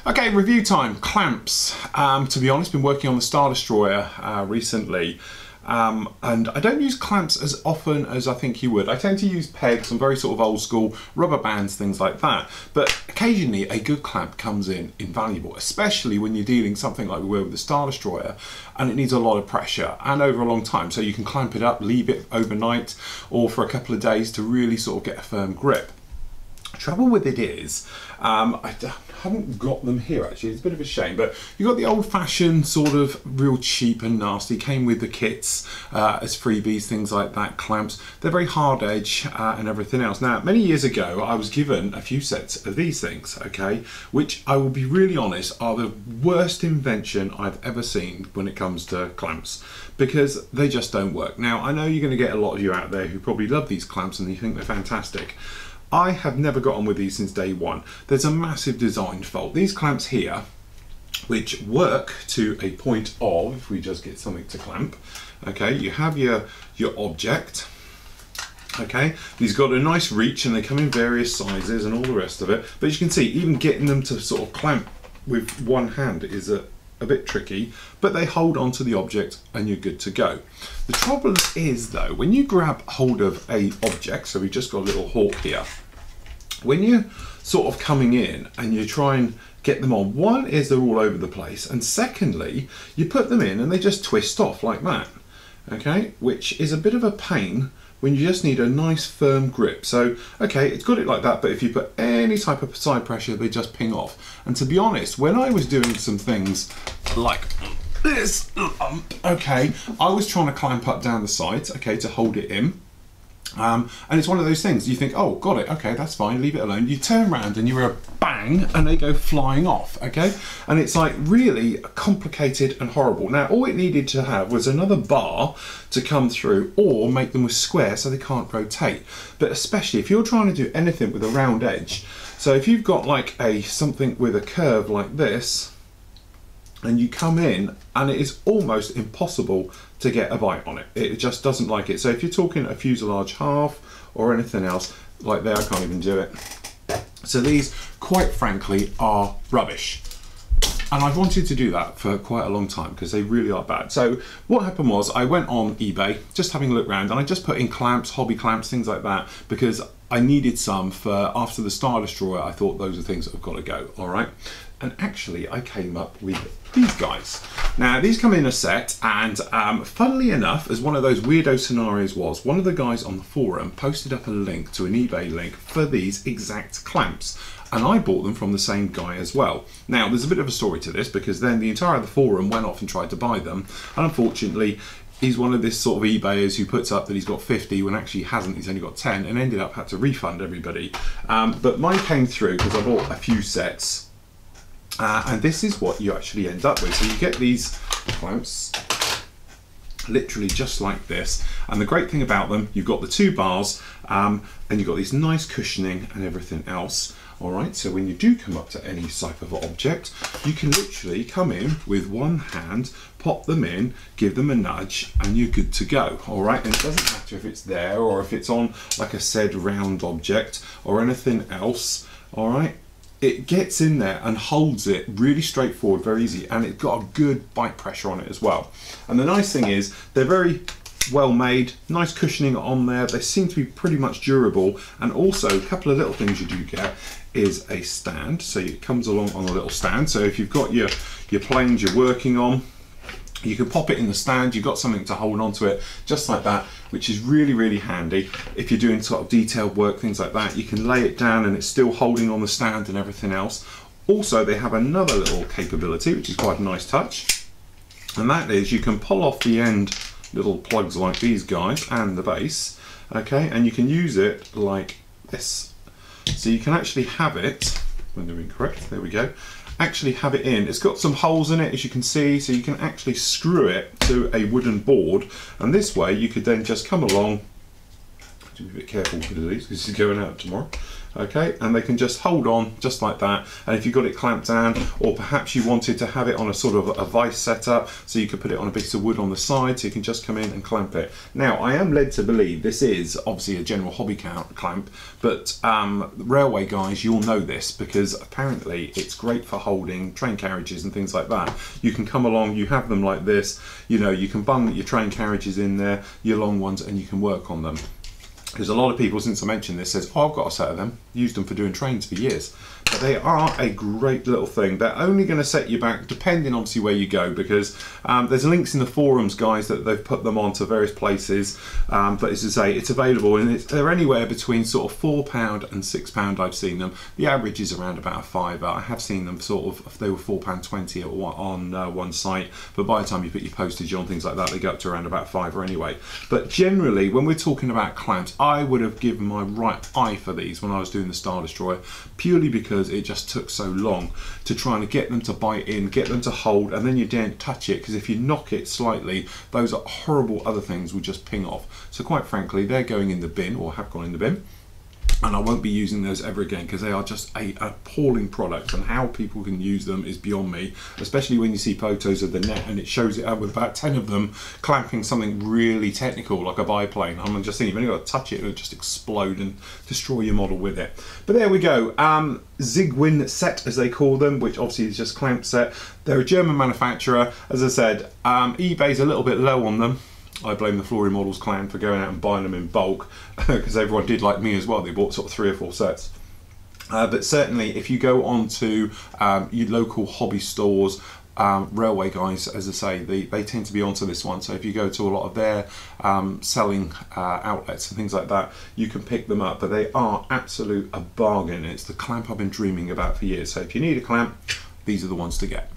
Okay, review time. Clamps. To be honest, been working on the Star Destroyer recently, and I don't use clamps as often as I think you would. I tend to use pegs and very sort of old school rubber bands, things like that. But occasionally a good clamp comes in invaluable, especially when you're dealing something like we were with the Star Destroyer, and it needs a lot of pressure and over a long time. So you can clamp it up, leave it overnight or for a couple of days to really sort of get a firm grip. Trouble with it is, I haven't got them here actually, it's a bit of a shame, but you got the old-fashioned sort of real cheap and nasty, came with the kits as freebies, things like that, clamps. They're very hard edge and everything else. Now, many years ago, I was given a few sets of these things, okay, which I will be really honest, are the worst invention I've ever seen when it comes to clamps, because they just don't work. Now, I know you're going to get a lot of you out there who probably love these clamps and you think they're fantastic. I have never got on with these since day one. There's a massive design fault. These clamps here, which work to a point of, if we just get something to clamp, okay, you have your object, okay, these got a nice reach and they come in various sizes and all the rest of it, but as you can see, even getting them to sort of clamp with one hand is a bit tricky, but they hold onto the object and you're good to go. The trouble is though, when you grab hold of a object, so we've just got a little hawk here, when you're sort of coming in and you try and get them on, one is they're all over the place, and secondly, you put them in and they just twist off like that, okay, which is a bit of a pain when you just need a nice firm grip. So, okay, it's got it like that, but if you put any type of side pressure, they just ping off. And to be honest, when I was doing some things like this, okay, I was trying to clamp up down the sides, okay, to hold it in. And it's one of those things, you think, oh, got it, okay, that's fine, leave it alone. You turn around and you're a bang, and they go flying off, okay? And it's like really complicated and horrible. Now, all it needed to have was another bar to come through, or make them with square so they can't rotate. But especially if you're trying to do anything with a round edge, so if you've got like something with a curve like this, and you come in and it is almost impossible to get a bite on it. It just doesn't like it. So if you're talking a fuselage half or anything else, like there, I can't even do it. So these, quite frankly, are rubbish. And I've wanted to do that for quite a long time because they really are bad. So what happened was I went on eBay, just having a look around, and I just put in clamps, hobby clamps, things like that, because I needed some for after the Star Destroyer. I thought those are things that have got to go, all right? And actually I came up with these guys. Now these come in a set, and funnily enough, as one of those weirdo scenarios was, one of the guys on the forum posted up a link to an eBay link for these exact clamps, and I bought them from the same guy as well. Now there's a bit of a story to this, because then the entire of the forum went off and tried to buy them, and unfortunately he's one of this sort of eBayers who puts up that he's got 50 when actually he hasn't, he's only got 10, and ended up had to refund everybody. But mine came through because I bought a few sets. And this is what you actually end up with. So you get these clamps, literally just like this. And the great thing about them, you've got the two bars, and you've got this nice cushioning and everything else. All right, so when you do come up to any type of object, you can literally come in with one hand, pop them in, give them a nudge, and you're good to go. All right, and it doesn't matter if it's there or if it's on like a said round object or anything else. All right. It gets in there and holds it really straightforward, very easy, and it's got a good bite pressure on it as well. And the nice thing is they're very well made, nice cushioning on there. They seem to be pretty much durable, and also a couple of little things you do get is a stand. So it comes along on a little stand. So if you've got your planes you're working on, you can pop it in the stand, you've got something to hold on to it, just like that, which is really, really handy. If you're doing sort of detailed work, things like that, you can lay it down and it's still holding on the stand and everything else. Also, they have another little capability, which is quite a nice touch, and that is you can pull off the end little plugs like these guys and the base, okay, and you can use it like this. So you can actually have it, when they're incorrect, there we go, actually have it in. It's got some holes in it, as you can see, so you can actually screw it to a wooden board, and this way you could then just come along, have to be a bit careful with these because it's going out tomorrow. Okay, and they can just hold on just like that. And if you've got it clamped down, or perhaps you wanted to have it on a sort of a vice setup, so you could put it on a piece of wood on the side, so you can just come in and clamp it. Now, I am led to believe this is obviously a general hobby clamp, but railway guys, you'll know this because apparently it's great for holding train carriages and things like that. You can come along, you have them like this, you know, you can bung your train carriages in there, your long ones, and you can work on them. Because a lot of people, since I mentioned this, says, oh, I've got a set of them, used them for doing trains for years. But they are a great little thing. They're only going to set you back, depending obviously where you go, because there's links in the forums, guys, that they've put them onto various places. But as I say, it's available, and they're anywhere between sort of £4 and £6. I've seen them. The average is around about a £5. I have seen them sort of, they were £4.20 on one site, but by the time you put your postage on, things like that, they go up to around about £5 anyway. But generally, when we're talking about clamps, I would have given my right eye for these when I was doing the Star Destroyer, purely because it just took so long to try and get them to bite in, get them to hold, and then you daren't touch it, because if you knock it slightly, those horrible other things will just ping off. So quite frankly, they're going in the bin, or have gone in the bin, and I won't be using those ever again, because they are just an appalling product, and how people can use them is beyond me, especially when you see photos of the net and it shows it out with about 10 of them clamping something really technical like a biplane. I'm just thinking, you've only got to touch it, it'll just explode and destroy your model with it. But there we go. Zigwin set, as they call them, which obviously is just clamp set. They're a German manufacturer. As I said, eBay's a little bit low on them. I blame the Flory Models clan for going out and buying them in bulk, because everyone did like me as well. They bought sort of 3 or 4 sets. But certainly, if you go on to your local hobby stores, railway guys, as I say, they tend to be onto this one. So if you go to a lot of their selling outlets and things like that, you can pick them up. But they are absolute a bargain. It's the clamp I've been dreaming about for years. So if you need a clamp, these are the ones to get.